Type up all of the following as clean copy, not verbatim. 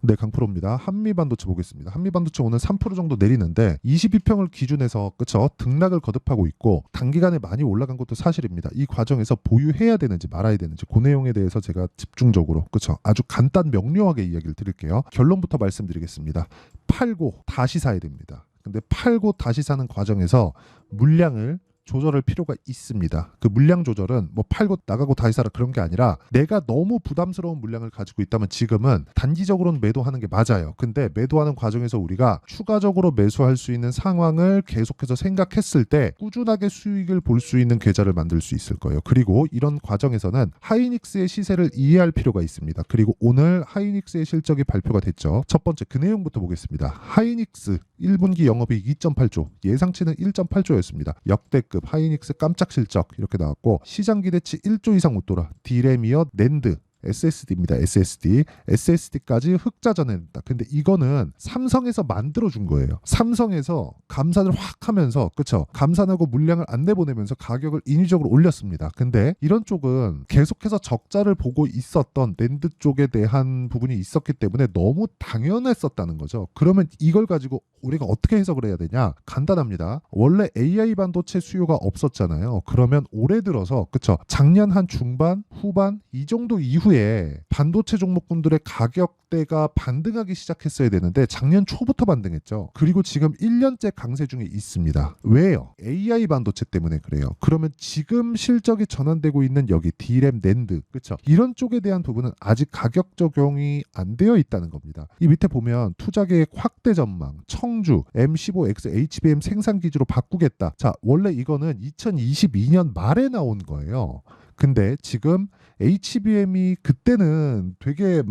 네, 강프로입니다. 한미반도체 보겠습니다. 한미반도체 오늘 3% 정도 내리는데 22평을 기준해서 그쵸 등락을 거듭하고 있고 단기간에 많이 올라간 것도 사실입니다. 이 과정에서 보유해야 되는지 말아야 되는지 그 내용에 대해서 제가 집중적으로 그쵸 아주 간단 명료하게 이야기를 드릴게요. 결론부터 말씀드리겠습니다. 팔고 다시 사야 됩니다. 근데 팔고 다시 사는 과정에서 물량을 조절할 필요가 있습니다. 그 물량 조절은 뭐 팔고 나가고 다시 사라 그런 게 아니라 내가 너무 부담스러운 물량을 가지고 있다면 지금은 단기적으로는 매도하는 게 맞아요. 근데 매도하는 과정에서 우리가 추가적으로 매수할 수 있는 상황을 계속해서 생각했을 때 꾸준하게 수익을 볼 수 있는 계좌를 만들 수 있을 거예요. 그리고 이런 과정에서는 하이닉스의 시세를 이해할 필요가 있습니다. 그리고 오늘 하이닉스의 실적이 발표가 됐죠. 첫 번째 그 내용부터 보겠습니다. 하이닉스 1분기 영업이익 2.8조, 예상치는 1.8조였습니다. 역대급 하이닉스 깜짝 실적 이렇게 나왔고 시장 기대치 1조 이상 웃돌아 디램이어 낸드 SSD입니다. SSD까지 흑자 전환했다. 근데 이거는 삼성에서 만들어준 거예요. 삼성에서 감산을 확 하면서 그쵸? 감산하고 물량을 안 내보내면서 가격을 인위적으로 올렸습니다. 근데 이런 쪽은 계속해서 적자를 보고 있었던 낸드 쪽에 대한 부분이 있었기 때문에 너무 당연했었다는 거죠. 그러면 이걸 가지고 우리가 어떻게 해석을 해야 되냐? 간단합니다. 원래 AI 반도체 수요가 없었잖아요. 그러면 올해 들어서 그쵸? 작년 한 중반, 후반 이 정도 이후에 반도체 종목군들의 가격대가 반등하기 시작했어야 되는데 작년 초부터 반등했죠. 그리고 지금 1년째 강세 중에 있습니다. 왜요? AI 반도체 때문에 그래요. 그러면 지금 실적이 전환되고 있는 여기 D램, 낸드 그쵸? 이런 쪽에 대한 부분은 아직 가격 적용이 안 되어 있다는 겁니다. 이 밑에 보면 투자계획 확대 전망, 청주, M15X HBM 생산 기지로 바꾸겠다. 자, 원래 이거는 2022년 말에 나온 거예요. 근데 지금 HBM이 그때는 되게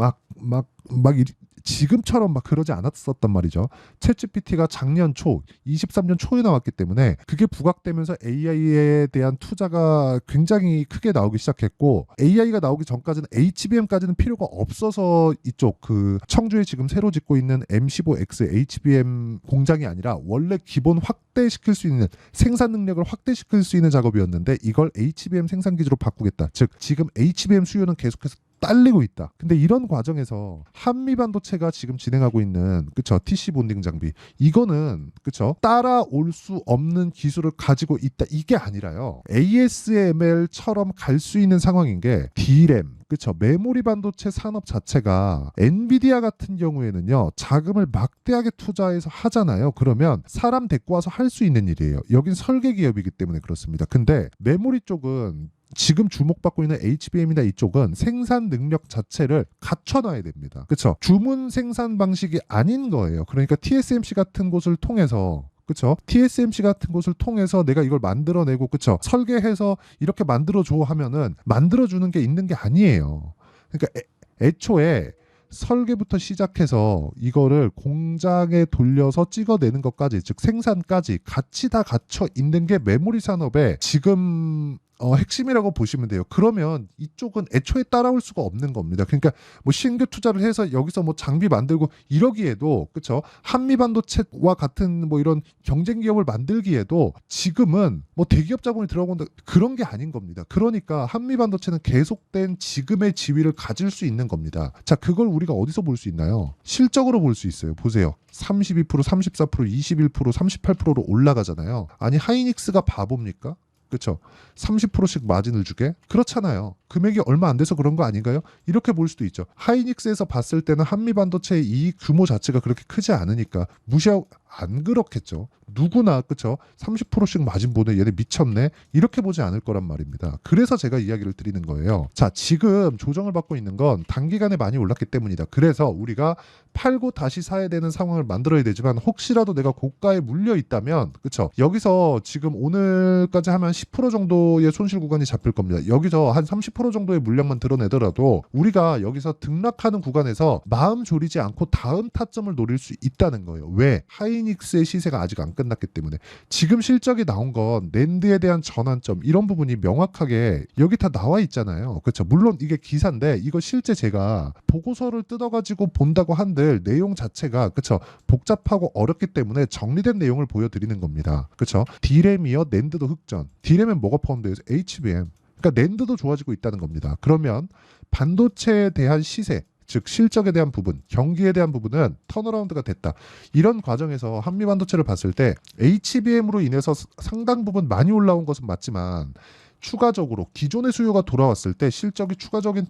지금처럼 막 그러지 않았었단 말이죠. 챗GPT가 작년 초, 23년 초에 나왔기 때문에 그게 부각되면서 AI에 대한 투자가 굉장히 크게 나오기 시작했고 AI가 나오기 전까지는 HBM까지는 필요가 없어서 이쪽 그 청주에 지금 새로 짓고 있는 M15X HBM 공장이 아니라 원래 기본 확대시킬 수 있는 생산 능력을 확대시킬 수 있는 작업이었는데 이걸 HBM 생산 기지로 바꾸겠다. 즉 지금 HBM 수요는 계속해서 딸리고 있다. 근데 이런 과정에서 한미 반도체가 지금 진행하고 있는 그쵸 TC 본딩 장비 이거는 그쵸 따라올 수 없는 기술을 가지고 있다 이게 아니라요. ASML처럼 갈 수 있는 상황인 게 D램 그쵸 메모리 반도체 산업 자체가 엔비디아 같은 경우에는요 자금을 막대하게 투자해서 하잖아요. 그러면 사람 데리고 와서 할 수 있는 일이에요. 여긴 설계 기업이기 때문에 그렇습니다. 근데 메모리 쪽은 지금 주목받고 있는 HBM이나 이쪽은 생산 능력 자체를 갖춰놔야 됩니다. 그렇죠? 주문 생산 방식이 아닌 거예요. 그러니까 TSMC 같은 곳을 통해서 그쵸? TSMC 같은 곳을 통해서 내가 이걸 만들어내고 그쵸? 설계해서 이렇게 만들어줘 하면은 만들어주는 게 있는 게 아니에요. 그러니까 애초에 설계부터 시작해서 이거를 공장에 돌려서 찍어내는 것까지 즉 생산까지 같이 다 갖춰 있는 게 메모리 산업의 지금 핵심이라고 보시면 돼요. 그러면 이쪽은 애초에 따라올 수가 없는 겁니다. 그러니까 뭐 신규 투자를 해서 여기서 뭐 장비 만들고 이러기에도 그렇죠. 한미 반도체와 같은 뭐 이런 경쟁 기업을 만들기에도 지금은 뭐 대기업 자본이 들어온다 그런 게 아닌 겁니다. 그러니까 한미 반도체는 계속된 지금의 지위를 가질 수 있는 겁니다. 자, 그걸 우리가 어디서 볼 수 있나요? 실적으로 볼 수 있어요. 보세요. 32%, 34%, 21%, 38%로 올라가잖아요. 아니 하이닉스가 바보입니까? 그렇죠. 30%씩 마진을 주게? 그렇잖아요. 금액이 얼마 안 돼서 그런 거 아닌가요? 이렇게 볼 수도 있죠. 하이닉스에서 봤을 때는 한미반도체의 이익 규모 자체가 그렇게 크지 않으니까 무시하고 안 그렇겠죠. 누구나 그렇죠. 30%씩 마진 보내 얘네 미쳤네. 이렇게 보지 않을 거란 말입니다. 그래서 제가 이야기를 드리는 거예요. 자, 지금 조정을 받고 있는 건 단기간에 많이 올랐기 때문이다. 그래서 우리가 팔고 다시 사야 되는 상황을 만들어야 되지만 혹시라도 내가 고가에 물려 있다면 그렇죠. 여기서 지금 오늘까지 하면 10% 정도의 손실 구간이 잡힐 겁니다. 여기서 한 30% 정도의 물량만 드러내더라도 우리가 여기서 등락하는 구간에서 마음 졸이지 않고 다음 타점을 노릴 수 있다는 거예요. 왜? 하이닉스의 시세가 아직 안 끝났기 때문에 지금 실적이 나온 건 낸드에 대한 전환점 이런 부분이 명확하게 여기 다 나와 있잖아요. 그렇죠. 물론 이게 기사인데 이거 실제 제가 보고서를 뜯어가지고 본다고 한들 내용 자체가 그렇죠. 복잡하고 어렵기 때문에 정리된 내용을 보여드리는 겁니다. 그렇죠. D램이요 낸드도 흑전. D램엔 뭐가 포함되어 있어요? HBM. 그러니까 낸드도 좋아지고 있다는 겁니다. 그러면 반도체에 대한 시세 즉 실적에 대한 부분, 경기에 대한 부분은 턴어라운드가 됐다. 이런 과정에서 한미반도체를 봤을 때 HBM으로 인해서 상당 부분 많이 올라온 것은 맞지만 추가적으로 기존의 수요가 돌아왔을 때 실적이 추가적인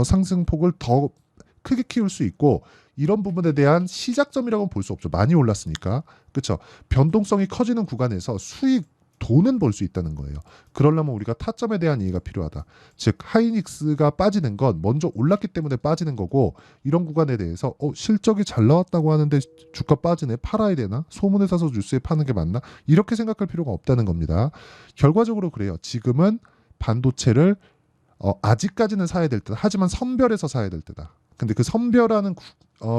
상승폭을 더 크게 키울 수 있고 이런 부분에 대한 시작점이라고는 볼 수 없죠. 많이 올랐으니까. 그렇죠. 변동성이 커지는 구간에서 수익 돈은 벌 수 있다는 거예요. 그러려면 우리가 타점에 대한 이해가 필요하다. 즉 하이닉스가 빠지는 건 먼저 올랐기 때문에 빠지는 거고 이런 구간에 대해서 실적이 잘 나왔다고 하는데 주가 빠지네. 팔아야 되나? 소문에 사서 뉴스에 파는 게 맞나? 이렇게 생각할 필요가 없다는 겁니다. 결과적으로 그래요. 지금은 반도체를 아직까지는 사야 될 때다. 하지만 선별해서 사야 될 때다. 근데 그 선별하는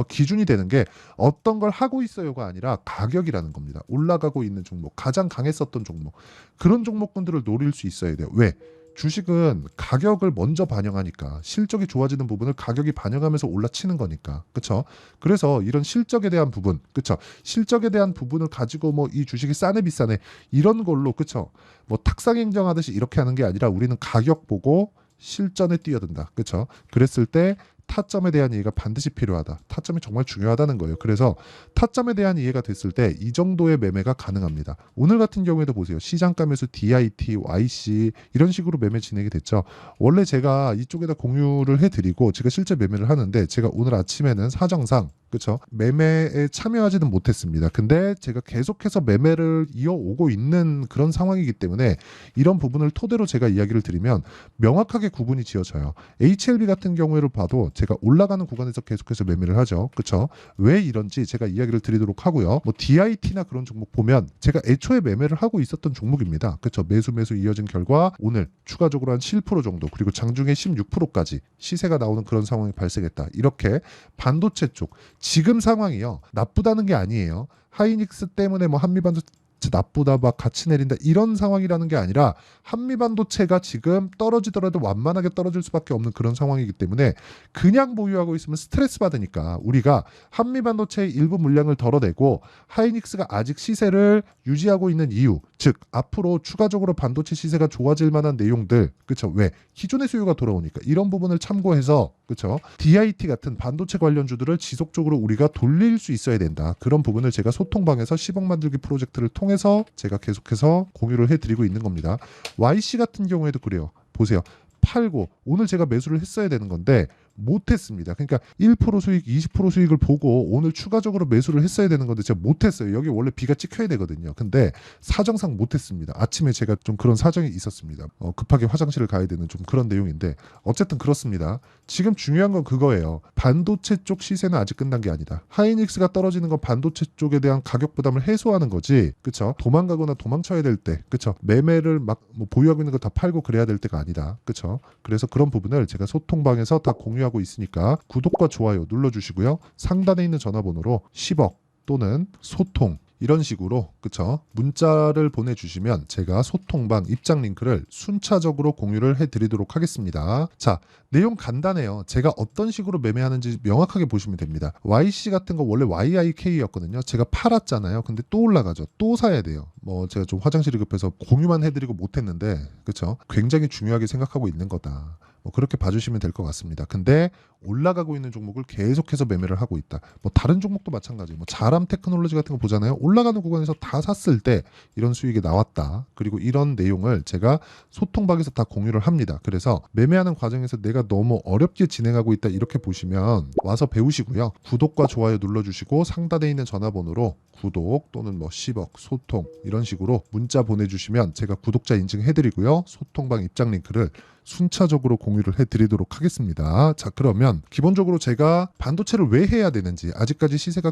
기준이 되는 게 어떤 걸 하고 있어요가 아니라 가격이라는 겁니다. 올라가고 있는 종목, 가장 강했었던 종목, 그런 종목군들을 노릴 수 있어야 돼요. 왜? 주식은 가격을 먼저 반영하니까 실적이 좋아지는 부분을 가격이 반영하면서 올라치는 거니까. 그렇죠? 그래서 이런 실적에 대한 부분, 그렇죠? 실적에 대한 부분을 가지고 뭐 이 주식이 싸네 비싸네 이런 걸로, 그렇죠? 뭐 탁상 행정하듯이 이렇게 하는 게 아니라 우리는 가격 보고 실전에 뛰어든다. 그렇죠? 그랬을 때 타점에 대한 이해가 반드시 필요하다. 타점이 정말 중요하다는 거예요. 그래서 타점에 대한 이해가 됐을 때 이 정도의 매매가 가능합니다. 오늘 같은 경우에도 보세요. 시장가 매수 DIT, YC 이런 식으로 매매 진행이 됐죠. 원래 제가 이쪽에다 공유를 해드리고 제가 실제 매매를 하는데 제가 오늘 아침에는 사정상 그렇죠. 매매에 참여하지는 못했습니다. 근데 제가 계속해서 매매를 이어오고 있는 그런 상황이기 때문에 이런 부분을 토대로 제가 이야기를 드리면 명확하게 구분이 지어져요. HLB 같은 경우를 봐도 제가 올라가는 구간에서 계속해서 매매를 하죠. 그렇죠. 왜 이런지 제가 이야기를 드리도록 하고요. 뭐 DIT나 그런 종목 보면 제가 애초에 매매를 하고 있었던 종목입니다. 그렇죠. 매수 이어진 결과 오늘 추가적으로 한 7% 정도 그리고 장중에 16%까지 시세가 나오는 그런 상황이 발생했다. 이렇게 반도체 쪽 지금 상황이요. 나쁘다는 게 아니에요. 하이닉스 때문에 뭐 한미반도체 나쁘다 막 같이 내린다 이런 상황이라는 게 아니라 한미반도체가 지금 떨어지더라도 완만하게 떨어질 수밖에 없는 그런 상황이기 때문에 그냥 보유하고 있으면 스트레스 받으니까 우리가 한미반도체의 일부 물량을 덜어내고 하이닉스가 아직 시세를 유지하고 있는 이유 즉 앞으로 추가적으로 반도체 시세가 좋아질 만한 내용들 그렇죠. 왜? 기존의 수요가 돌아오니까 이런 부분을 참고해서 그렇죠. DIT 같은 반도체 관련주들을 지속적으로 우리가 돌릴 수 있어야 된다. 그런 부분을 제가 소통방에서 10억 만들기 프로젝트를 통해서 제가 계속해서 공유를 해드리고 있는 겁니다. YC 같은 경우에도 그래요. 보세요. 팔고 오늘 제가 매수를 했어야 되는 건데 못했습니다. 그러니까 1% 수익, 20% 수익을 보고 오늘 추가적으로 매수를 했어야 되는 건데 제가 못했어요. 여기 원래 비가 찍혀야 되거든요. 근데 사정상 못했습니다. 아침에 제가 좀 그런 사정이 있었습니다. 급하게 화장실을 가야 되는 좀 그런 내용인데 어쨌든 그렇습니다. 지금 중요한 건 그거예요. 반도체 쪽 시세는 아직 끝난 게 아니다. 하이닉스가 떨어지는 건 반도체 쪽에 대한 가격 부담을 해소하는 거지. 그렇죠? 도망가거나 도망쳐야 될 때, 그렇죠? 매매를 막 뭐 보유하고 있는 거 다 팔고 그래야 될 때가 아니다. 그렇죠? 그래서 그런 부분을 제가 소통방에서 다 공유하고 있으니까 구독과 좋아요 눌러주시고요. 상단에 있는 전화번호로 10억 또는 소통 이런 식으로 그쵸 문자를 보내주시면 제가 소통방 입장 링크를 순차적으로 공유를 해드리도록 하겠습니다. 자 내용 간단해요. 제가 어떤 식으로 매매하는지 명확하게 보시면 됩니다. YC 같은 거 원래 YIK였거든요. 제가 팔았잖아요. 근데 또 올라가죠. 또 사야 돼요. 뭐 제가 좀 화장실이 급해서 공유만 해드리고 못했는데 그쵸 굉장히 중요하게 생각하고 있는 거다. 뭐 그렇게 봐주시면 될 것 같습니다. 근데 올라가고 있는 종목을 계속해서 매매를 하고 있다. 뭐 다른 종목도 마찬가지. 뭐 자람 테크놀로지 같은 거 보잖아요. 올라가는 구간에서 다 샀을 때 이런 수익이 나왔다. 그리고 이런 내용을 제가 소통방에서 다 공유를 합니다. 그래서 매매하는 과정에서 내가 너무 어렵게 진행하고 있다 이렇게 보시면 와서 배우시고요. 구독과 좋아요 눌러주시고 상단에 있는 전화번호로 구독 또는 뭐 10억 소통 이런 식으로 문자 보내주시면 제가 구독자 인증해드리고요. 소통방 입장 링크를 순차적으로 공유를 해드리도록 하겠습니다. 자 그러면 기본적으로 제가 반도체를 왜 해야 되는지 아직까지 시세가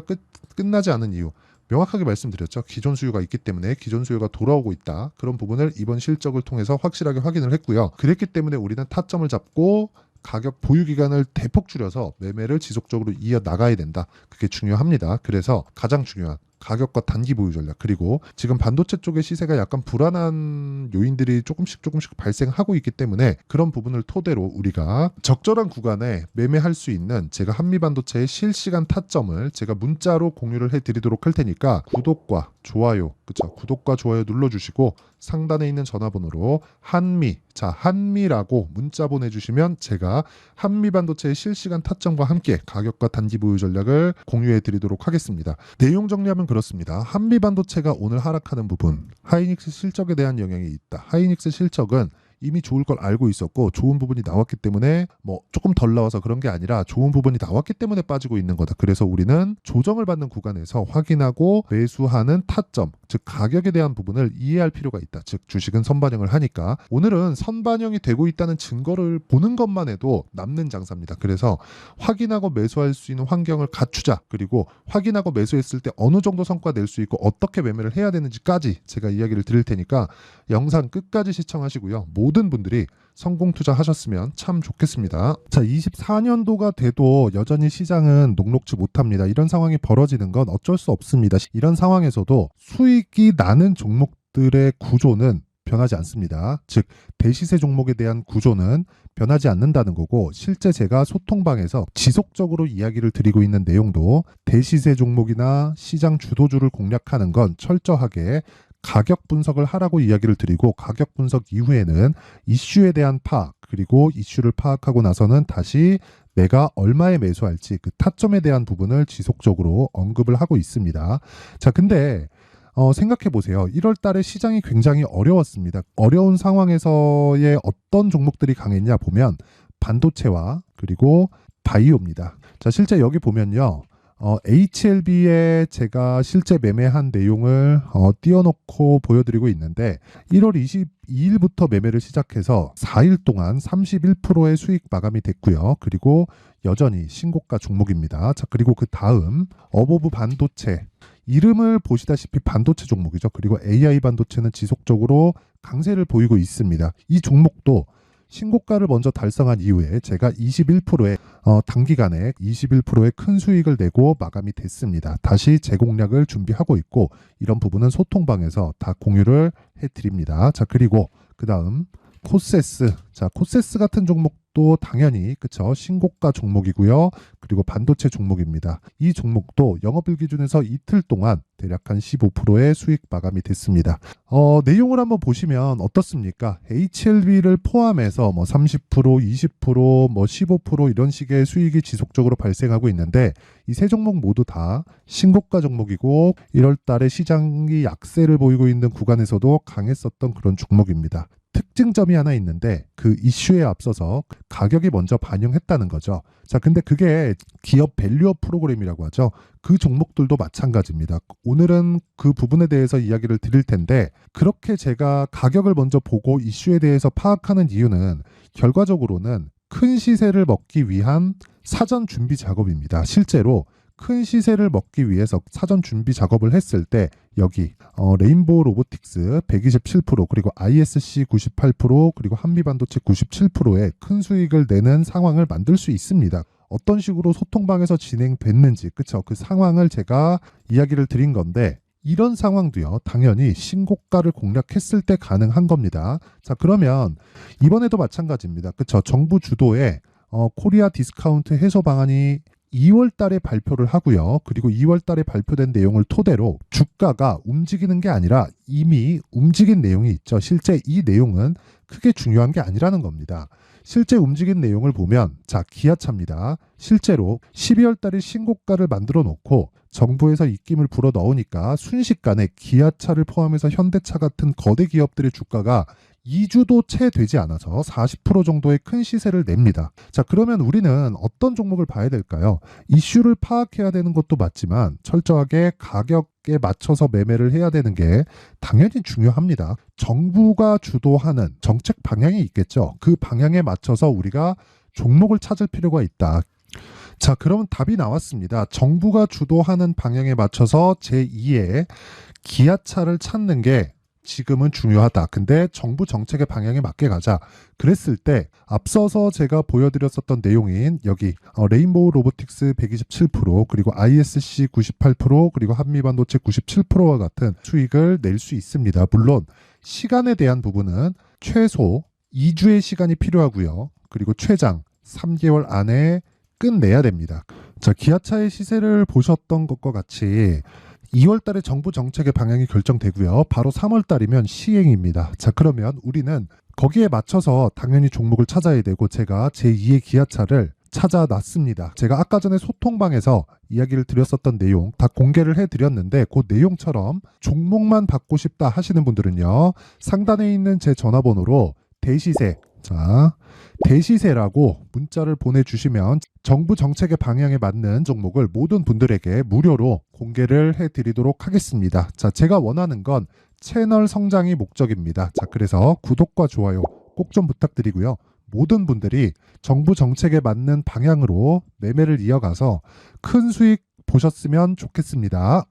끝나지 않은 이유 명확하게 말씀드렸죠. 기존 수요가 있기 때문에 기존 수요가 돌아오고 있다. 그런 부분을 이번 실적을 통해서 확실하게 확인을 했고요. 그랬기 때문에 우리는 타점을 잡고 가격 보유 기간을 대폭 줄여서 매매를 지속적으로 이어나가야 된다. 그게 중요합니다. 그래서 가장 중요한 가격과 단기 보유 전략 그리고 지금 반도체 쪽의 시세가 약간 불안한 요인들이 조금씩 발생하고 있기 때문에 그런 부분을 토대로 우리가 적절한 구간에 매매할 수 있는 제가 한미반도체의 실시간 타점을 제가 문자로 공유를 해드리도록 할 테니까 구독과 좋아요, 그쵸? 구독과 좋아요 눌러주시고 상단에 있는 전화번호로 한미라고 문자 보내주시면 제가 한미반도체의 실시간 타점과 함께 가격과 단기 보유 전략을 공유해 드리도록 하겠습니다. 내용 정리하면 그렇습니다. 한미반도체가 오늘 하락하는 부분, 하이닉스 실적에 대한 영향이 있다. 하이닉스 실적은 이미 좋을 걸 알고 있었고 좋은 부분이 나왔기 때문에 뭐 조금 덜 나와서 그런 게 아니라 좋은 부분이 나왔기 때문에 빠지고 있는 거다. 그래서 우리는 조정을 받는 구간에서 확인하고 매수하는 타점, 즉 가격에 대한 부분을 이해할 필요가 있다. 즉 주식은 선반영을 하니까 오늘은 선반영이 되고 있다는 증거를 보는 것만 해도 남는 장사입니다. 그래서 확인하고 매수할 수 있는 환경을 갖추자. 그리고 확인하고 매수했을 때 어느 정도 성과 낼 수 있고 어떻게 매매를 해야 되는지까지 제가 이야기를 드릴 테니까 영상 끝까지 시청하시고요. 모든 분들이 성공 투자하셨으면 참 좋겠습니다. 자, 24년도가 돼도 여전히 시장은 녹록지 못합니다. 이런 상황이 벌어지는 건 어쩔 수 없습니다. 이런 상황에서도 수익이 나는 종목들의 구조는 변하지 않습니다. 즉 대시세 종목에 대한 구조는 변하지 않는다는 거고, 실제 제가 소통방에서 지속적으로 이야기를 드리고 있는 내용도 대시세 종목이나 시장 주도주를 공략하는 건 철저하게 가격 분석을 하라고 이야기를 드리고, 가격 분석 이후에는 이슈에 대한 파악, 그리고 이슈를 파악하고 나서는 다시 내가 얼마에 매수할지 그 타점에 대한 부분을 지속적으로 언급을 하고 있습니다. 자, 근데 생각해 보세요. 1월 달에 시장이 굉장히 어려웠습니다. 어려운 상황에서의 어떤 종목들이 강했냐 보면 반도체와 그리고 바이오입니다. 자, 실제 여기 보면요. HLB에 제가 실제 매매한 내용을 띄워놓고 보여드리고 있는데 1월 22일부터 매매를 시작해서 4일 동안 31%의 수익 마감이 됐고요. 그리고 여전히 신고가 종목입니다. 자, 그리고 그 다음 어보브 반도체, 이름을 보시다시피 반도체 종목이죠. 그리고 AI 반도체는 지속적으로 강세를 보이고 있습니다. 이 종목도 신고가를 먼저 달성한 이후에 제가 21%의 단기간에 21%의 큰 수익을 내고 마감이 됐습니다. 다시 재공략을 준비하고 있고, 이런 부분은 소통방에서 다 공유를 해드립니다. 자, 그리고 그 다음 코세스. 자, 코세스 같은 종목도 당연히 그쵸, 신고가 종목이고요. 그리고 반도체 종목입니다. 이 종목도 영업일 기준에서 이틀 동안 대략 한 15%의 수익 마감이 됐습니다. 내용을 한번 보시면 어떻습니까? HLB를 포함해서 뭐 30%, 20%, 뭐 15% 이런 식의 수익이 지속적으로 발생하고 있는데, 이 세 종목 모두 다 신고가 종목이고 1월 달에 시장이 약세를 보이고 있는 구간에서도 강했었던 그런 종목입니다. 특징점이 하나 있는데 그 이슈에 앞서서 가격이 먼저 반영했다는 거죠. 자, 근데 그게 기업 밸류업 프로그램이라고 하죠. 그 종목들도 마찬가지입니다. 오늘은 그 부분에 대해서 이야기를 드릴 텐데, 그렇게 제가 가격을 먼저 보고 이슈에 대해서 파악하는 이유는 결과적으로는 큰 시세를 먹기 위한 사전 준비 작업입니다. 실제로 큰 시세를 먹기 위해서 사전 준비 작업을 했을 때 여기 레인보우 로보틱스 127%, 그리고 ISC 98%, 그리고 한미반도체 97%의 큰 수익을 내는 상황을 만들 수 있습니다. 어떤 식으로 소통방에서 진행됐는지, 그쵸? 그 상황을 제가 이야기를 드린 건데, 이런 상황도요, 당연히 신고가를 공략했을 때 가능한 겁니다. 자, 그러면 이번에도 마찬가지입니다. 그쵸? 정부 주도의 코리아 디스카운트 해소 방안이 2월 달에 발표를 하고요. 그리고 2월 달에 발표된 내용을 토대로 주가가 움직이는 게 아니라 이미 움직인 내용이 있죠. 실제 이 내용은 크게 중요한 게 아니라는 겁니다. 실제 움직인 내용을 보면, 자, 기아차입니다. 실제로 12월 달에 신고가를 만들어 놓고 정부에서 입김을 불어 넣으니까 순식간에 기아차를 포함해서 현대차 같은 거대 기업들의 주가가 2주도 채 되지 않아서 40% 정도의 큰 시세를 냅니다. 자, 그러면 우리는 어떤 종목을 봐야 될까요? 이슈를 파악해야 되는 것도 맞지만 철저하게 가격에 맞춰서 매매를 해야 되는 게 당연히 중요합니다. 정부가 주도하는 정책 방향이 있겠죠. 그 방향에 맞춰서 우리가 종목을 찾을 필요가 있다. 자, 그럼 답이 나왔습니다. 정부가 주도하는 방향에 맞춰서 제2의 기아차를 찾는 게 지금은 중요하다. 근데 정부 정책의 방향에 맞게 가자. 그랬을 때 앞서서 제가 보여드렸었던 내용인 여기 레인보우 로보틱스 127%, 그리고 ISC 98%, 그리고 한미반도체 97%와 같은 수익을 낼 수 있습니다. 물론 시간에 대한 부분은 최소 2주의 시간이 필요하고요. 그리고 최장 3개월 안에 끝내야 됩니다. 자, 기아차의 시세를 보셨던 것과 같이 2월 달에 정부 정책의 방향이 결정되고요. 바로 3월 달이면 시행입니다. 자, 그러면 우리는 거기에 맞춰서 당연히 종목을 찾아야 되고 제가 제2의 기아차를 찾아놨습니다. 제가 아까 전에 소통방에서 이야기를 드렸었던 내용 다 공개를 해드렸는데 그 내용처럼 종목만 받고 싶다 하시는 분들은요. 상단에 있는 제 전화번호로 대시세, 자, 대시세라고 문자를 보내주시면 정부 정책의 방향에 맞는 종목을 모든 분들에게 무료로 공개를 해드리도록 하겠습니다. 자, 제가 원하는 건 채널 성장이 목적입니다. 자, 그래서 구독과 좋아요 꼭 좀 부탁드리고요. 모든 분들이 정부 정책에 맞는 방향으로 매매를 이어가서 큰 수익 보셨으면 좋겠습니다.